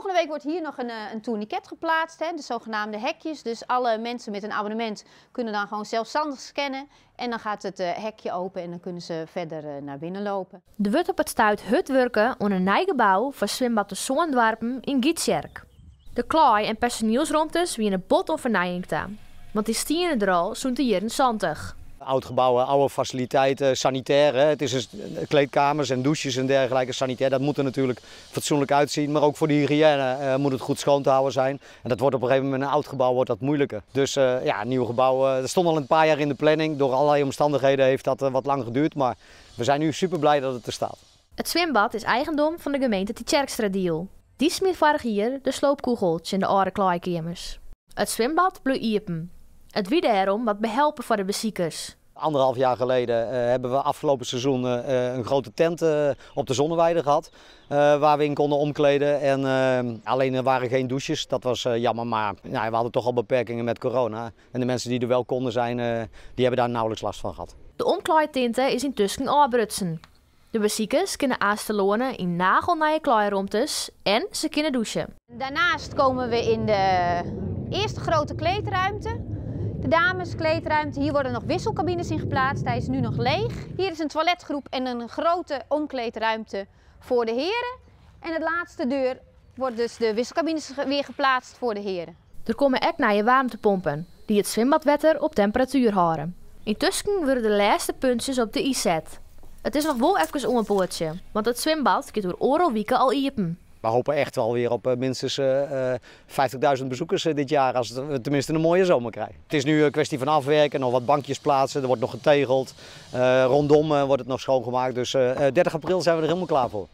Volgende week wordt hier nog een tourniquet geplaatst, hè, de zogenaamde hekjes. Dus alle mensen met een abonnement kunnen dan gewoon zelfstandig scannen. En dan gaat het hekje open en dan kunnen ze verder naar binnen lopen. Er wordt op het stuit hut werken aan een nieuw gebouw voor zwembad de Zoandwarpen in Gietsjerk. De klooi en personeelsruimtes wie een bot of vernijing staan. Want die stieren er al zo'n te jaren 70. Oud gebouwen, oude faciliteiten, sanitair. Hè. Het is kleedkamers en douches en dergelijke sanitair. Dat moet er natuurlijk fatsoenlijk uitzien. Maar ook voor de hygiëne moet het goed schoon te houden zijn. En dat wordt op een gegeven moment een oud gebouw wordt dat moeilijker. Dus ja, een nieuw gebouw. Dat stond al een paar jaar in de planning. Door allerlei omstandigheden heeft dat wat lang geduurd. Maar we zijn nu super blij dat het er staat. Het zwembad is eigendom van de gemeente Tjerkstradiel. Die smeert vorig jaar de sloopkoegeltjes in de oude klaaikemers. Het zwembad bleef iepen. Het wie daarom wat behelpen voor de bezoekers. 1,5 jaar geleden hebben we afgelopen seizoen een grote tent op de Zonneweide gehad. Waar we in konden omkleden. En alleen er waren geen douches. Dat was jammer, maar we hadden toch al beperkingen met corona. En de mensen die er wel konden zijn, die hebben daar nauwelijks last van gehad. De omklaaitinte is intussen afbrutsen. De bezoekers kunnen aanstelonen in nagelnaaie klaairomtes en ze kunnen douchen. Daarnaast komen we in de eerste grote kleedruimte. De dameskleedruimte, hier worden nog wisselcabines in geplaatst. Hij is nu nog leeg. Hier is een toiletgroep en een grote omkleedruimte voor de heren. En de laatste deur wordt dus de wisselcabines weer geplaatst voor de heren. Er komen ook nieuwe warmtepompen die het zwembadwetter op temperatuur houden. Intussen worden de laatste puntjes op de ijs zet. Het is nog wel even om een poortje, want het zwembad gaat door oral wieken al iepen. We hopen echt wel weer op minstens 50.000 bezoekers dit jaar, als we tenminste een mooie zomer krijgen. Het is nu een kwestie van afwerken, nog wat bankjes plaatsen, er wordt nog getegeld. Rondom wordt het nog schoongemaakt, dus 30 april zijn we er helemaal klaar voor.